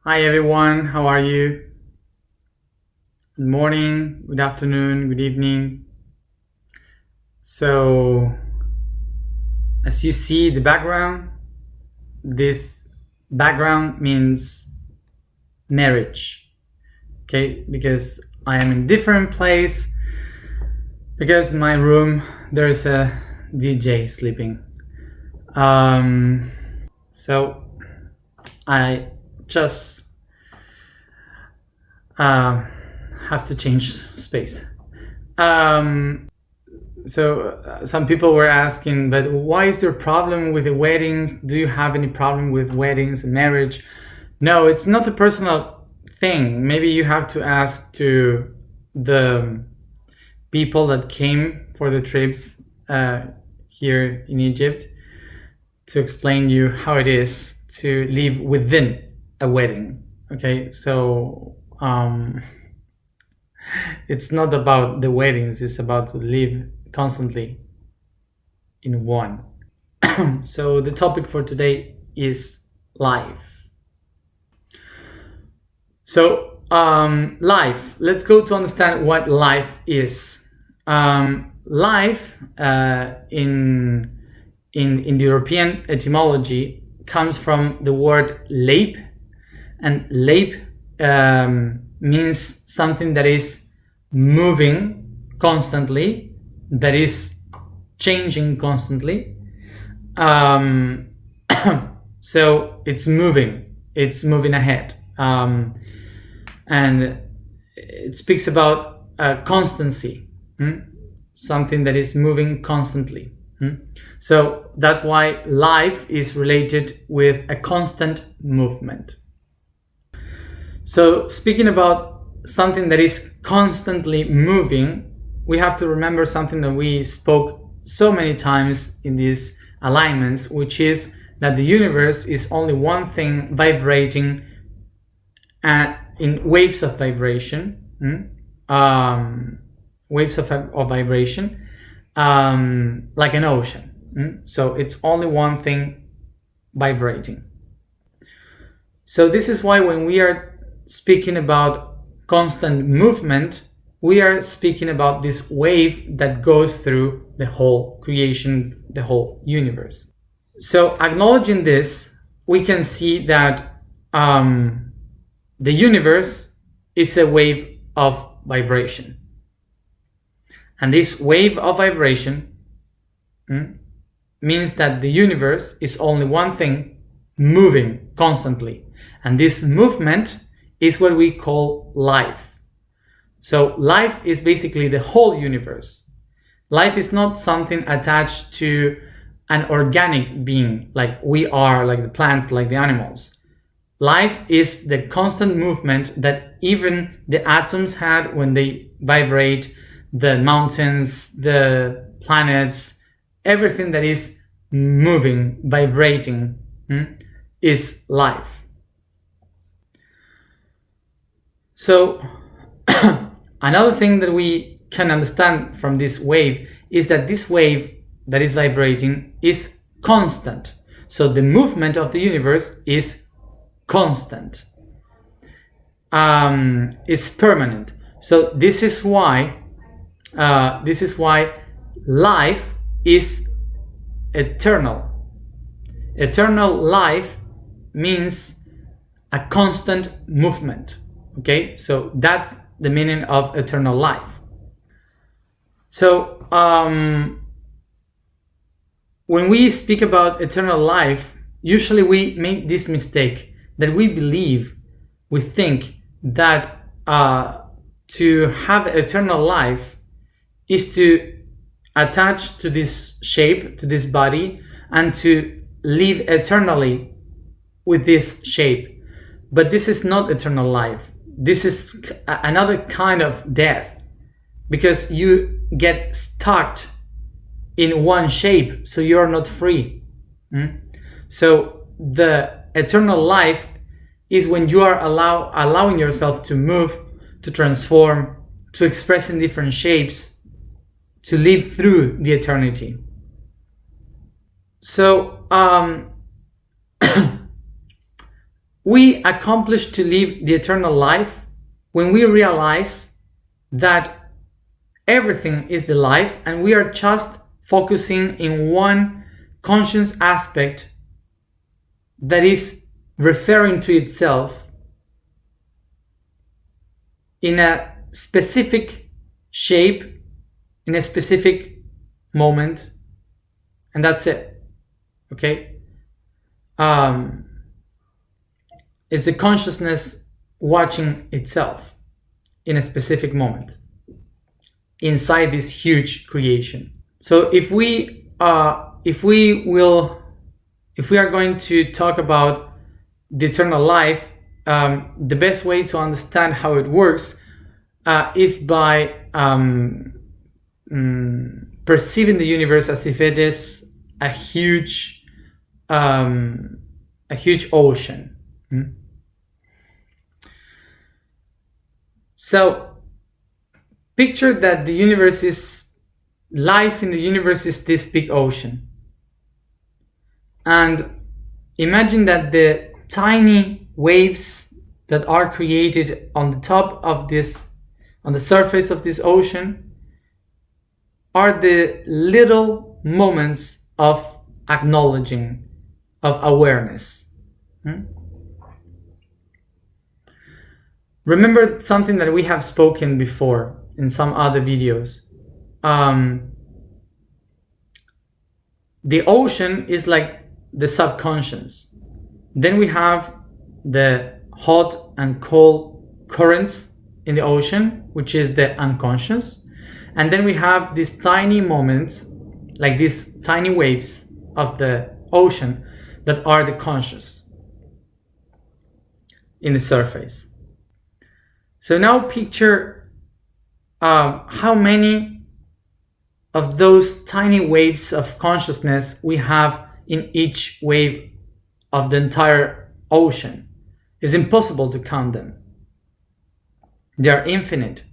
Hi everyone, how are you? Good morning, good afternoon, good evening. So, as you see the background, this background means marriage. Okay, because I am in different place, because in my room there's a DJ sleeping. So I just have to change space. Some people were asking, but why is there a problem with the weddings? Do you have any problem with weddings and marriage? No, it's not a personal thing. Maybe you have to ask to the people that came for the trips here in Egypt to explain you how it is to live within a wedding. Okay, so it's not about the weddings, it's about to live constantly in one. So the topic for today is life. So life, let's go to understand what life is. Life in the European etymology comes from the word leib, and leib means something that is moving constantly, that is changing constantly. So it's moving ahead, and it speaks about constancy, something that is moving constantly. So that's why life is related with a constant movement. So speaking about something that is constantly moving, we have to remember something that we spoke so many times in these alignments, which is that the universe is only one thing vibrating in waves of vibration, waves of vibration, like an ocean. So it's only one thing vibrating. So this is why when we are speaking about constant movement, we are speaking about this wave that goes through the whole creation, the whole universe. So acknowledging this, we can see that the universe is a wave of vibration. And this wave of vibration means that the universe is only one thing moving constantly. And this movement is what we call life. So life is basically the whole universe. Life is not something attached to an organic being like we are, like the plants, like the animals. Life is the constant movement that even the atoms had when they vibrate, the mountains, the planets, everything that is moving, vibrating, is life. So another thing that we can understand from this wave is that this wave that is vibrating is constant. So the movement of the universe is constant. It's permanent. So this is why life is eternal. Eternal life means a constant movement. Okay, so that's the meaning of eternal life. So when we speak about eternal life, usually we make this mistake that we think that to have eternal life is to attach to this shape, to this body, and to live eternally with this shape. But this is not eternal life. This is another kind of death, because you get stuck in one shape, so you're not free. So the eternal life is when you are allowing yourself to move, to transform, to express in different shapes, to live through the eternity. So we accomplish to live the eternal life when we realize that everything is the life and we are just focusing in one conscious aspect that is referring to itself in a specific shape, in a specific moment, and that's it. Okay? It's the consciousness watching itself in a specific moment inside this huge creation. So if we are going to talk about the eternal life, the best way to understand how it works is by perceiving the universe as if it is a huge ocean. So picture that the universe is life in the universe is this big ocean, and imagine that the tiny waves that are created on the top of this, on the surface of this ocean, are the little moments of acknowledging, of awareness. Remember something that we have spoken before in some other videos. The ocean is like the subconscious. Then we have the hot and cold currents in the ocean, which is the unconscious. And then we have these tiny moments, like these tiny waves of the ocean, that are the conscious in the surface. So now picture how many of those tiny waves of consciousness we have in each wave of the entire ocean. It's impossible to count them. They are infinite.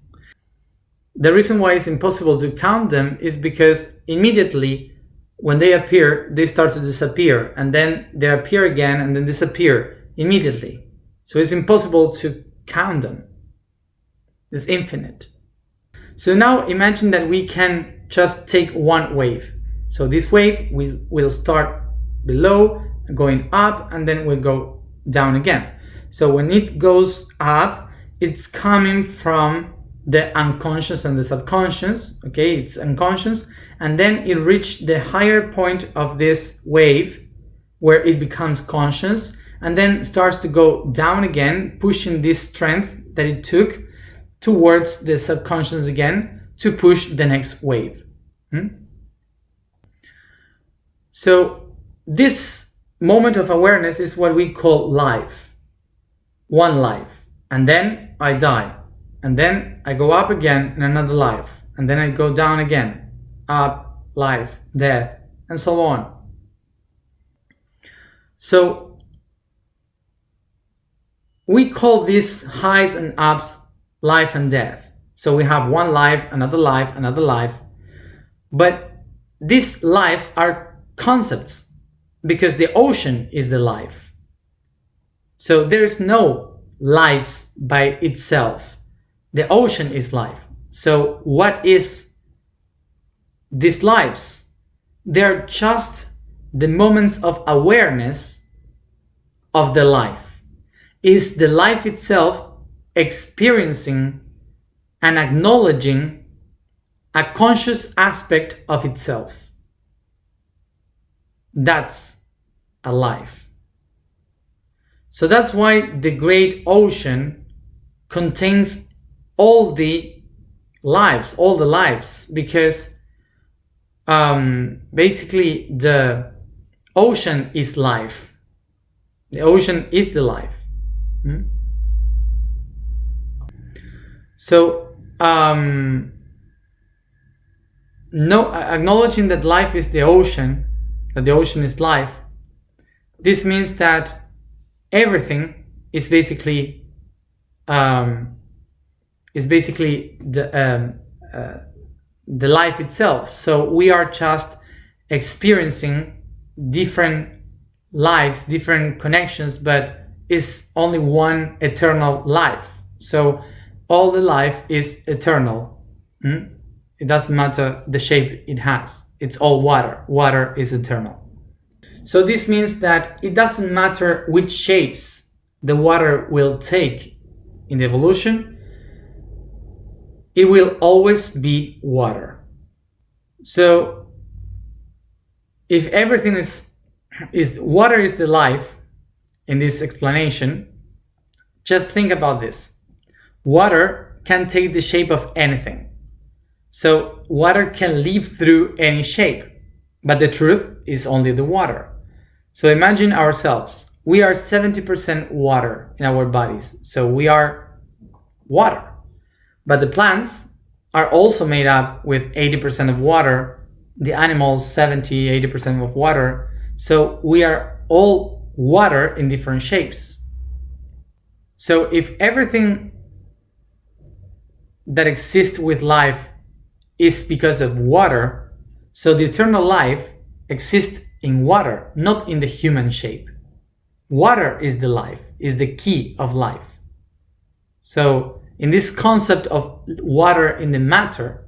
The reason why it's impossible to count them is because immediately when they appear, they start to disappear, and then they appear again and then disappear immediately. So it's impossible to count them. It's infinite. So now imagine that we can just take one wave. So this wave will start below, going up, and then will go down again. So when it goes up, it's coming from the unconscious and the subconscious. Okay, it's unconscious, and then it reached the higher point of this wave where it becomes conscious, and then starts to go down again, pushing this strength that it took towards the subconscious again to push the next wave. So this moment of awareness is what we call life. One life. And then I die. And then I go up again in another life. And then I go down again. Up, life, death, and so on. So we call these highs and ups life and death. So we have one life, another life, another life. But these lives are concepts because the ocean is the life. So there's no lives by itself. The ocean is life. So what is these lives? They're just the moments of awareness of the life. Is the life itself experiencing and acknowledging a conscious aspect of itself. That's a life. So that's why the great ocean contains all the lives, because basically the ocean is life. The ocean is the life. So acknowledging that life is the ocean, that the ocean is life, this means that everything is basically the life itself. So we are just experiencing different lives, different connections, but is only one eternal life. So all the life is eternal. It doesn't matter the shape it has. It's all water. Water is eternal. So this means that it doesn't matter which shapes the water will take in the evolution, it will always be water. So if everything is water is the life in this explanation, just think about this. Water can take the shape of anything. So water can live through any shape, but the truth is only the water. So imagine ourselves. We are 70% water in our bodies. So we are water. But the plants are also made up with 80% of water. The animals, 70-80% of water. So we are all water in different shapes. So if everything that exists with life is because of water, so the eternal life exists in water, not in the human shape. Water is the life, is the key of life. So in this concept of water in the matter,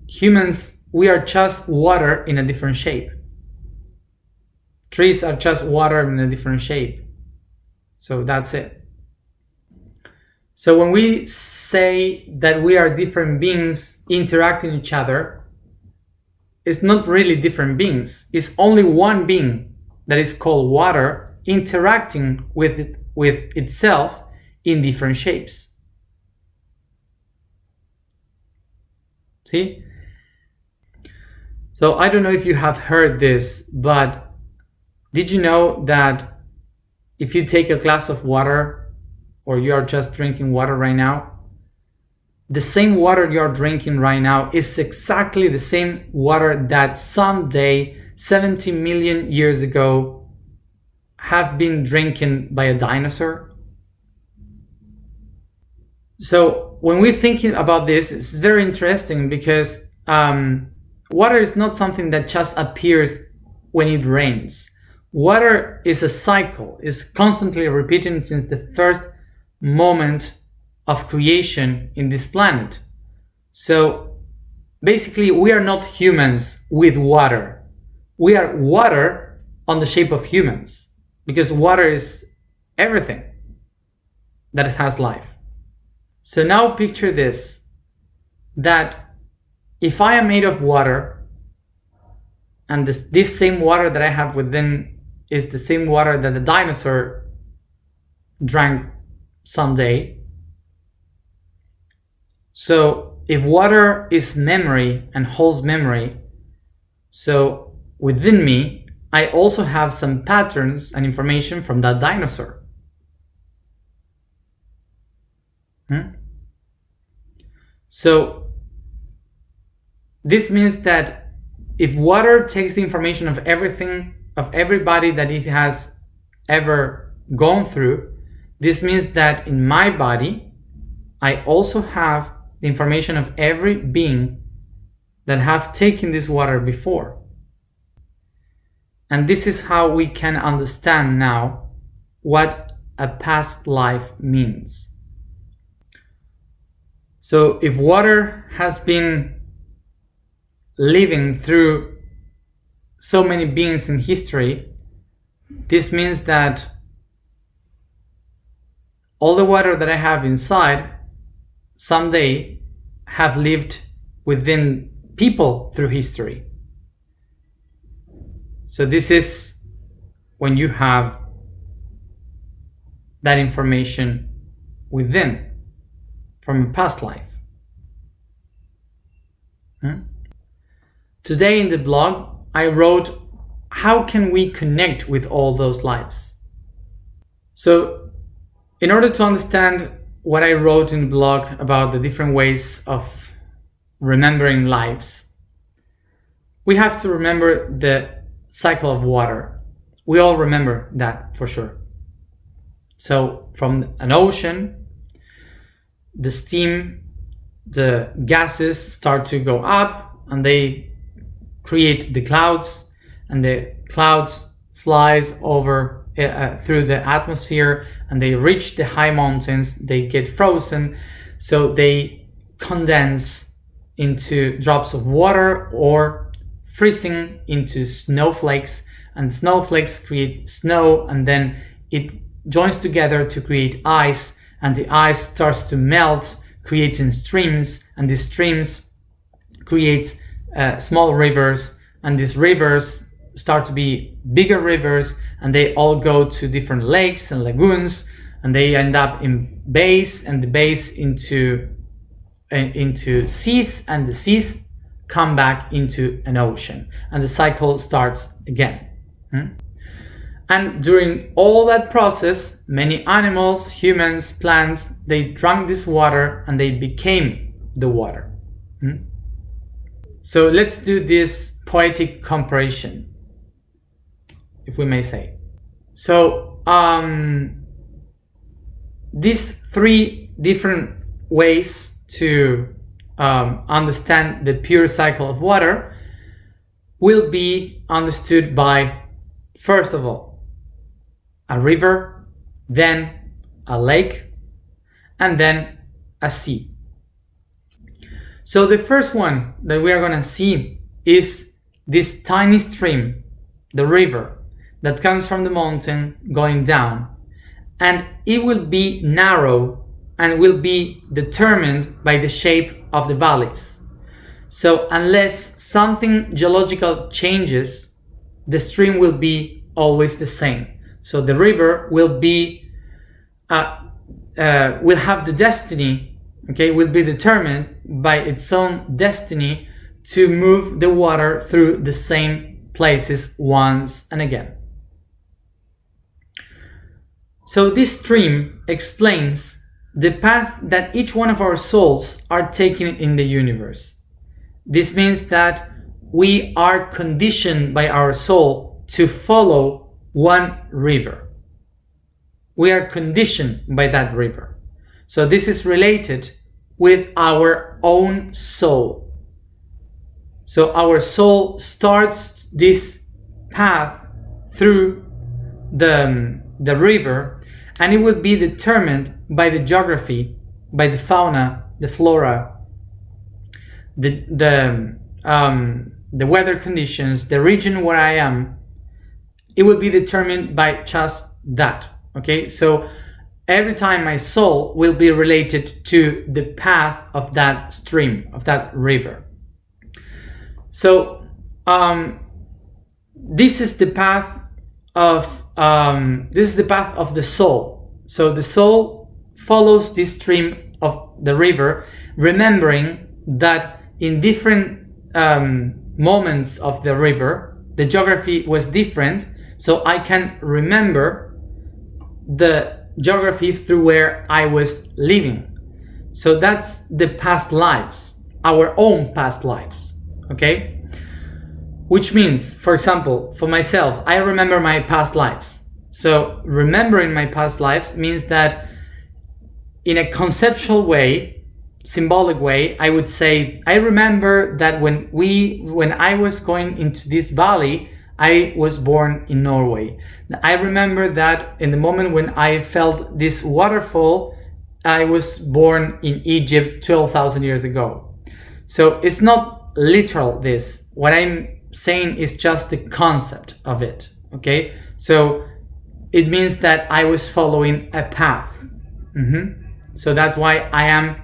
humans, we are just water in a different shape. Trees are just water in a different shape. So that's it. So when we say that we are different beings interacting with each other, it's not really different beings. It's only one being that is called water interacting with itself in different shapes. See? So I don't know if you have heard this, but did you know that if you take a glass of water, or you are just drinking water right now, the same water you're drinking right now is exactly the same water that someday, 70 million years ago, have been drinking by a dinosaur? So when we're thinking about this, it's very interesting because water is not something that just appears when it rains. Water is a cycle, it's constantly repeating since the first moment of creation in this planet. So basically we are not humans with water. We are water on the shape of humans, because water is everything that has life. So now picture this, that if I am made of water, and this same water that I have within is the same water that the dinosaur drank someday. So if water is memory and holds memory, so within me, I also have some patterns and information from that dinosaur. So this means that if water takes the information of everything, of everybody that it has ever gone through, this means that in my body, I also have the information of every being that have taken this water before. And this is how we can understand now what a past life means. So if water has been living through so many beings in history, this means that all the water that I have inside someday have lived within people through history. So this is when you have that information within from a past life. Today in the blog, I wrote, how can we connect with all those lives? So in order to understand what I wrote in the blog about the different ways of remembering lives, we have to remember the cycle of water. We all remember that for sure. So from an ocean, the steam, the gases start to go up and they create the clouds, and the clouds flies over through the atmosphere, and they reach the high mountains. They get frozen, so they condense into drops of water or freezing into snowflakes, and snowflakes create snow, and then it joins together to create ice, and the ice starts to melt, creating streams, and these streams creates small rivers, and these rivers start to be bigger rivers, and they all go to different lakes and lagoons, and they end up in bays, and the bays into seas, and the seas come back into an ocean, and the cycle starts again. And during all that process, many animals, humans, plants, they drank this water and they became the water. So let's do this poetic comparison, if we may say. So these three different ways to understand the pure cycle of water will be understood by, first of all, a river, then a lake, and then a sea. So the first one that we are going to see is this tiny stream, the river, that comes from the mountain going down, and it will be narrow and will be determined by the shape of the valleys. So unless something geological changes, the stream will be always the same. So the river will be will have the destiny, will be determined by its own destiny to move the water through the same places once and again. So this stream explains the path that each one of our souls are taking in the universe. This means that we are conditioned by our soul to follow one river. We are conditioned by that river. So this is related with our own soul. So our soul starts this path through the river, and it will be determined by the geography, by the fauna, the flora, the weather conditions, the region where I am. It will be determined by just that. So every time my soul will be related to the path of that stream, of that river. So this is the path of the soul. So the soul follows this stream of the river, remembering that in different moments of the river, the geography was different. So I can remember the geography through where I was living. So that's the past lives, our own past lives. Which means, for example, for myself, I remember my past lives. So remembering my past lives means that in a conceptual way, symbolic way, I would say, I remember that when I was going into this valley, I was born in Norway. I remember that in the moment when I felt this waterfall, I was born in Egypt 12,000 years ago. So it's not literal this. What I'm saying is just the concept of it. So it means that I was following a path. So that's why I am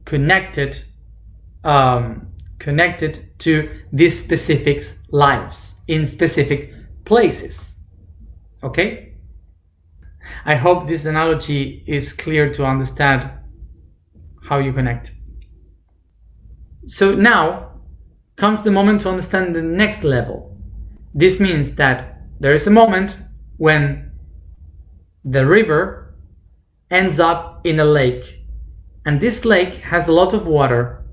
connected to these specific lives in specific places. I hope this analogy is clear to understand how you connect. So now comes the moment to understand the next level. This means that there is a moment when the river ends up in a lake, and this lake has a lot of water,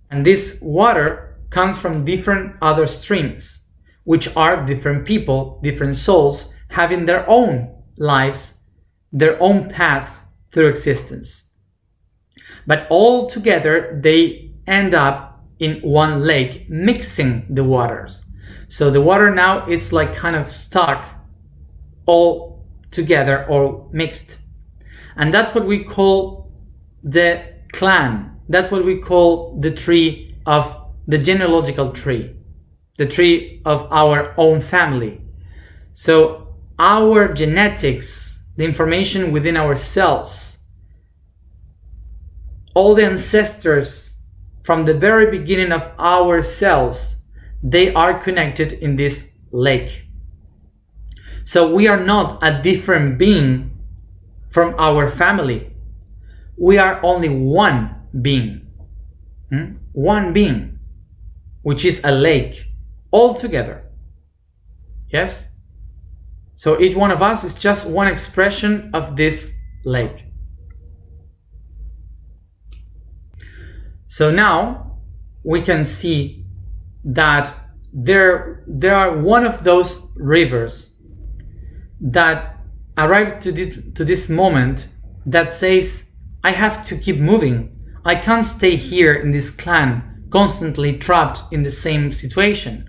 and this water comes from different other streams, which are different people, different souls, having their own lives, their own paths through existence. But all together, they end up in one lake, mixing the waters. So the water now is like kind of stuck all together or mixed. And that's what we call the clan. That's what we call the tree of the genealogical tree, the tree of our own family. So our genetics, the information within our cells, all the ancestors from the very beginning of our cells, they are connected in this lake. So we are not a different being from our family. We are only one being. One being, which is a lake, all together. Yes? So each one of us is just one expression of this lake. So now we can see that there are one of those rivers that arrived to this moment that says, I have to keep moving. I can't stay here in this clan, constantly trapped in the same situation.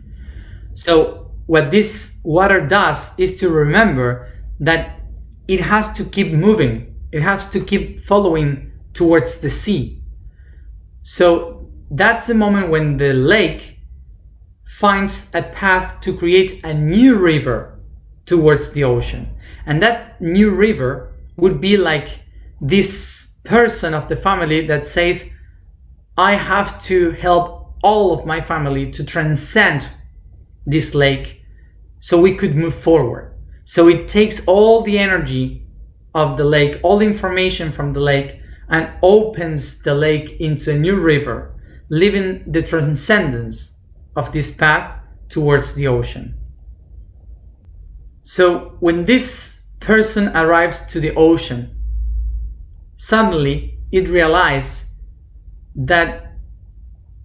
So what this water does is to remember that it has to keep moving. It has to keep following towards the sea. So that's the moment when the lake finds a path to create a new river towards the ocean. And that new river would be like this person of the family that says, I have to help all of my family to transcend this lake so we could move forward. So it takes all the energy of the lake, all the information from the lake, and opens the lake into a new river, leaving the transcendence of this path towards the ocean. So when this person arrives to the ocean, suddenly it realizes that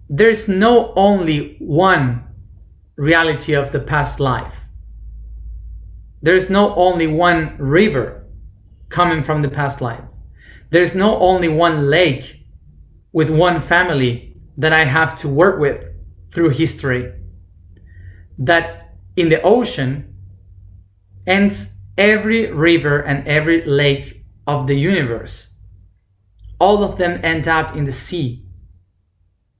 there's no only one reality of the past life. There's no only one river coming from the past life. There's no only one lake with one family that I have to work with through history. That in the ocean ends every river and every lake of the universe. All of them end up in the sea,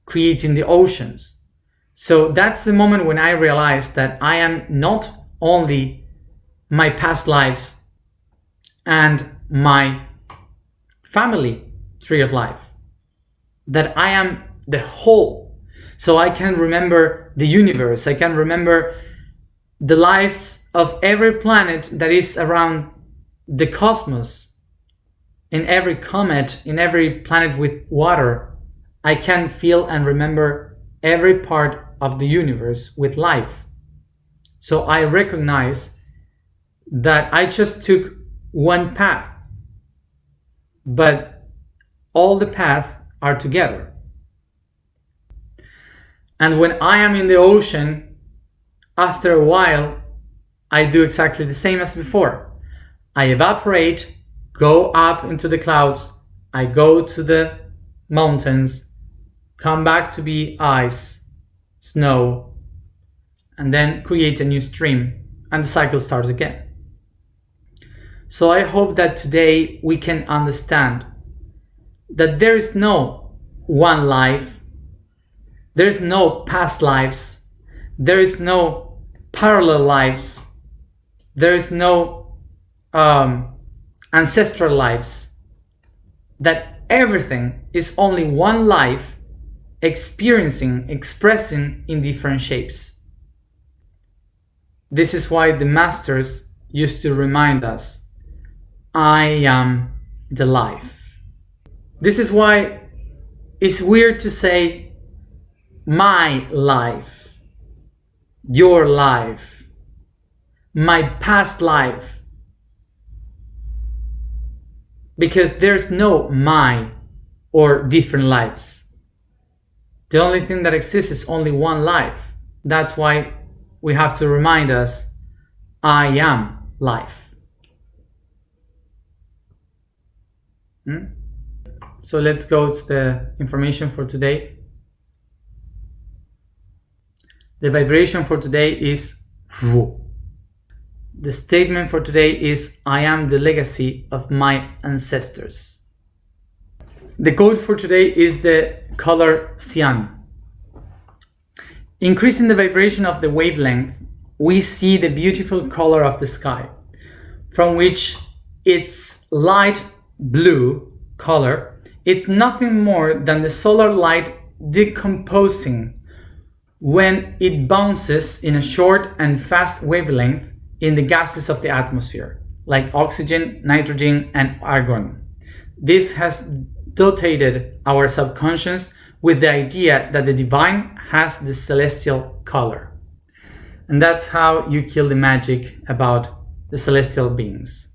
creating the oceans. So that's the moment when I realized that I am not only my past lives and my family tree of life, that I am the whole. So I can remember the universe, I can remember the lives of every planet that is around the cosmos, in every comet, in every planet with water. I can feel and remember every part of the universe with life. So I recognize that I just took one path, but all the paths are together. And when I am in the ocean, after a while, I do exactly the same as before. I evaporate, go up into the clouds, I go to the mountains, come back to be ice, snow, and then create a new stream, and the cycle starts again. So I hope that today we can understand that there is no one life, there is no past lives, there is no parallel lives, there is no ancestral lives, that everything is only one life experiencing, expressing in different shapes. This is why the masters used to remind us, I am the life. This is why it's weird to say my life, your life, my past life, because there's no my or different lives. The only thing that exists is only one life. That's why we have to remind us, I am life. So let's go to the information for today. The vibration for today is Wu. The statement for today is I am the legacy of my ancestors. The code for today is the color cyan. Increasing the vibration of the wavelength, we see the beautiful color of the sky, from which its light blue color, it's nothing more than the solar light decomposing when it bounces in a short and fast wavelength in the gases of the atmosphere, like oxygen, nitrogen, and argon. This has dotated our subconscious with the idea that the divine has the celestial color. And that's how you kill the magic about the celestial beings.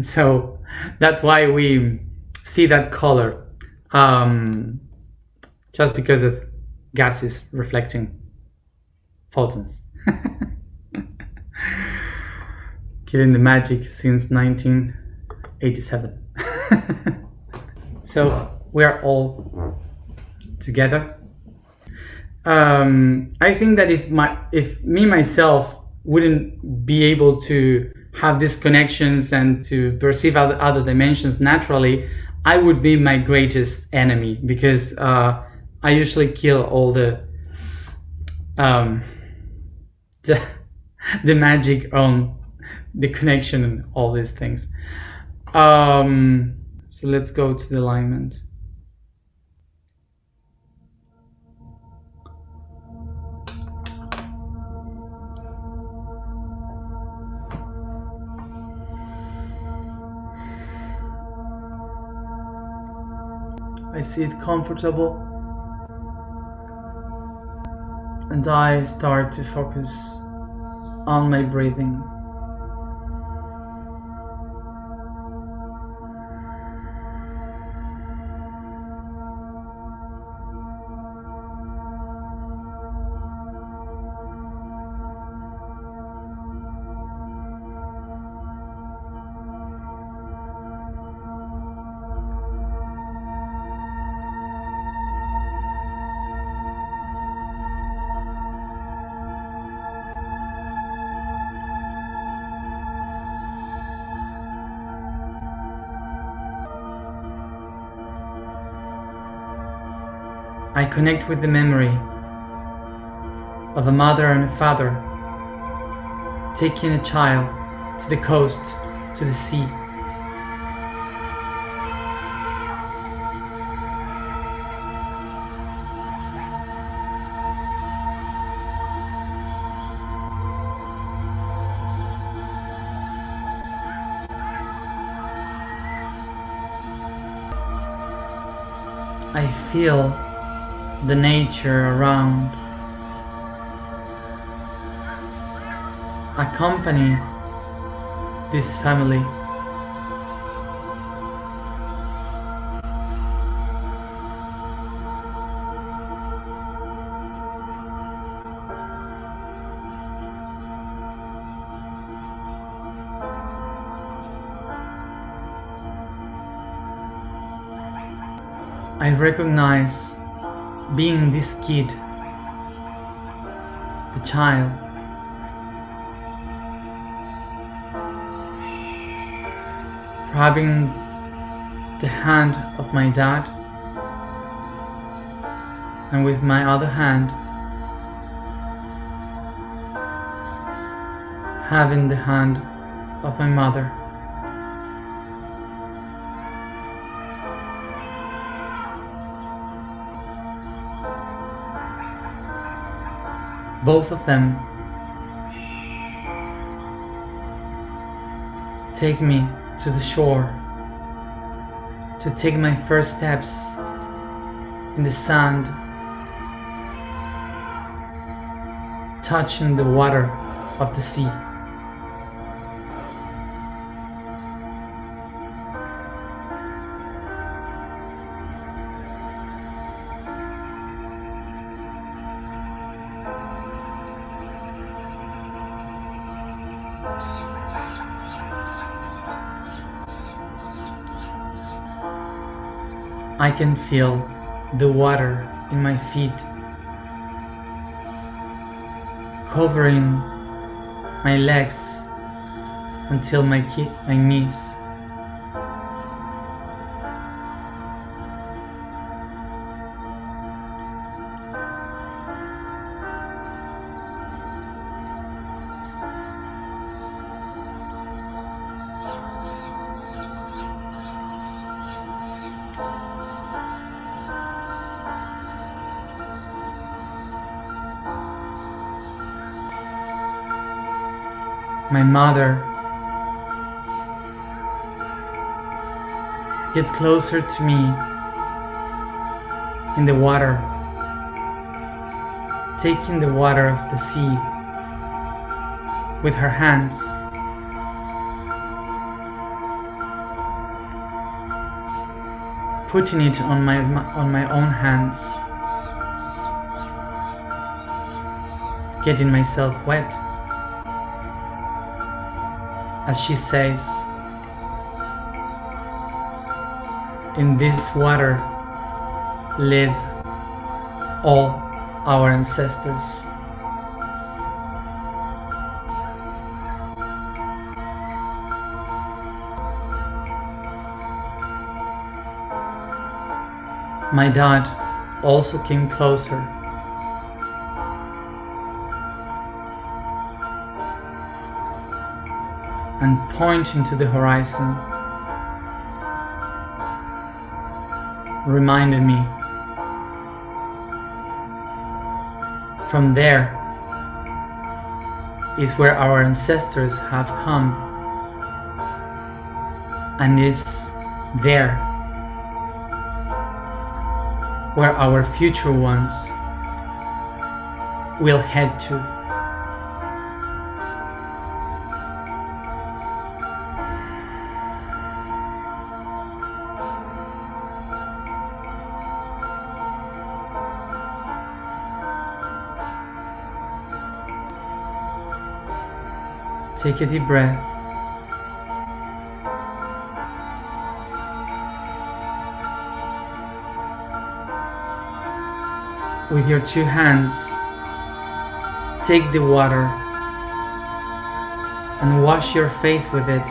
So that's why we see that color, just because of gases reflecting photons. Killing the magic since 1987. So we are all together. I think that if me myself wouldn't be able to have these connections and to perceive other dimensions naturally, I would be my greatest enemy, because I usually kill all the magic on the connection and all these things. So let's go to the alignment. I see it comfortable, and I start to focus on my breathing. I connect with the memory of a mother and a father taking a child to the coast, to the sea. I feel the nature around. Accompany this family. I recognize being this kid, the child, grabbing the hand of my dad, and with my other hand having the hand of my mother. Both of them take me to the shore to take my first steps in the sand, touching the water of the sea. I can feel the water in my feet covering my legs until my knees. My mother, get closer to me in the water, taking the water of the sea with her hands, putting it on my own hands, getting myself wet. As she says, in this water live all our ancestors. My dad also came closer, and pointing to the horizon, reminded me, from there is where our ancestors have come, and is there where our future ones will head to. Take a deep breath. With your two hands, take the water and wash your face with it,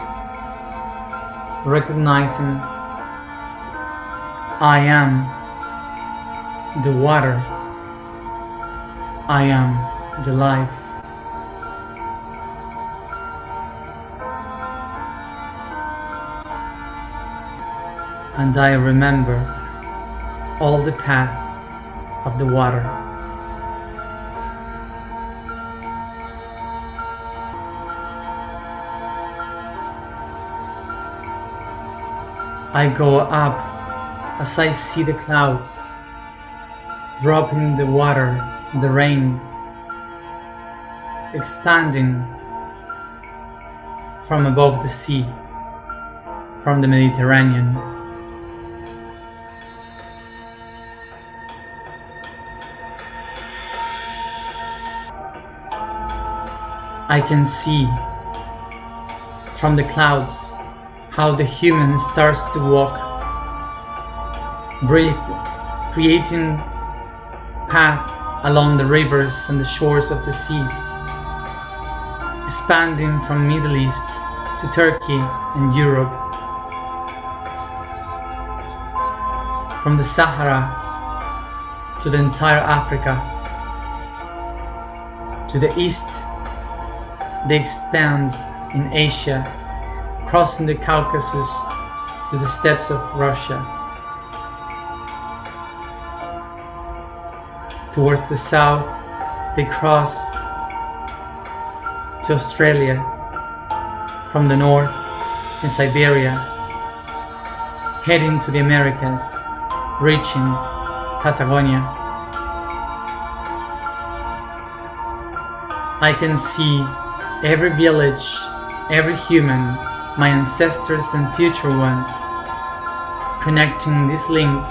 recognizing I am the water, I am the life. And I remember all the path of the water. I go up as I see the clouds dropping the water, the rain, expanding from above the sea, from the Mediterranean. I can see from the clouds how the human starts to walk, breathe, creating path along the rivers and the shores of the seas, expanding from Middle East to Turkey and Europe, from the Sahara to the entire Africa. To the east, they expand in Asia, crossing the Caucasus to the steppes of Russia. Towards the south, they cross to Australia, from the north in Siberia, heading to the Americas, reaching Patagonia. I can see every village, every human, my ancestors and future ones, connecting these links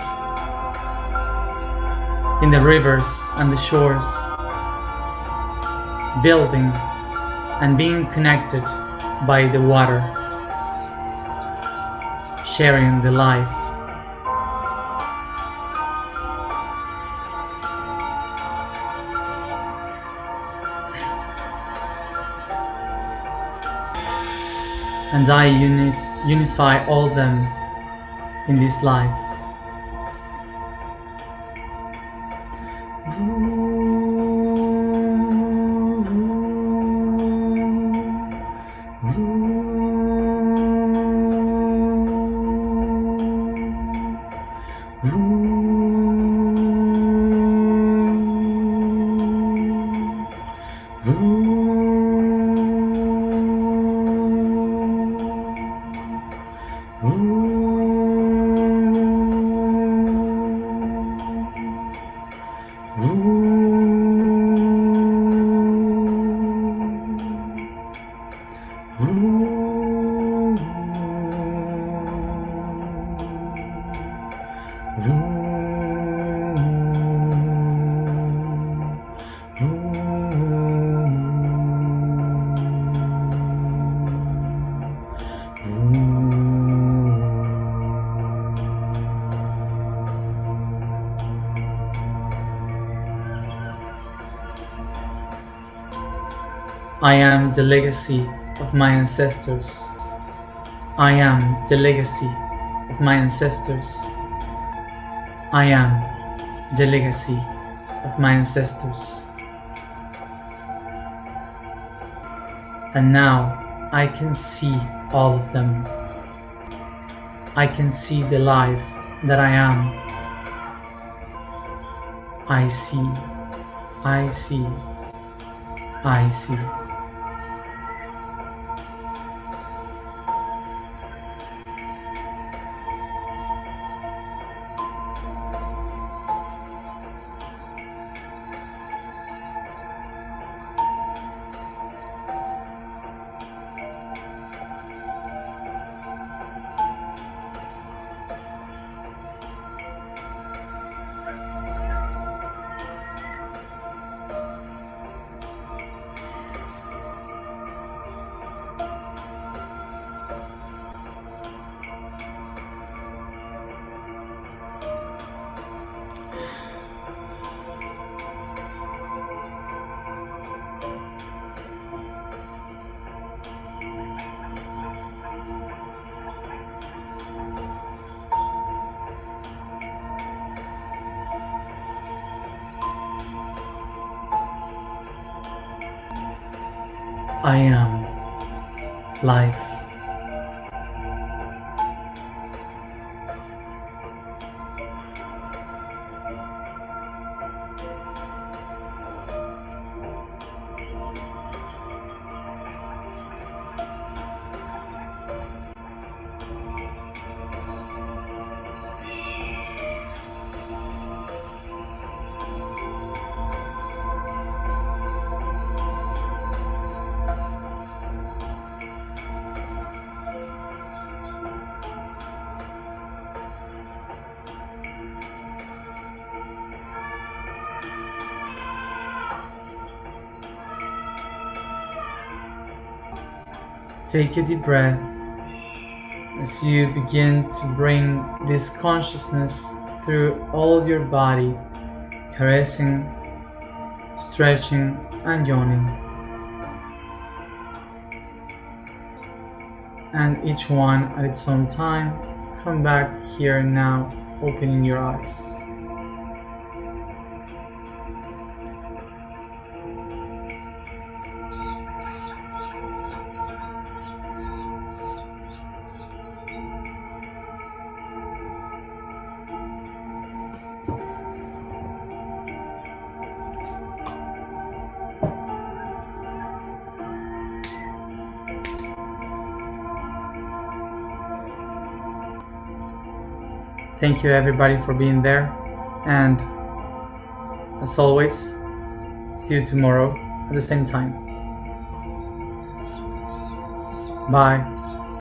in the rivers and the shores, building and being connected by the water, sharing the life. and I unify all of them in this life. I am the legacy of my ancestors. I am the legacy of my ancestors. I am the legacy of my ancestors. And now I can see all of them. I can see the life that I am. I see, I see, I see. I am life. Take a deep breath as you begin to bring this consciousness through all of your body, caressing, stretching, and yawning. And each one at its own time, come back here and now, opening your eyes. Thank you everybody for being there, and as always, see you tomorrow at the same time. Bye.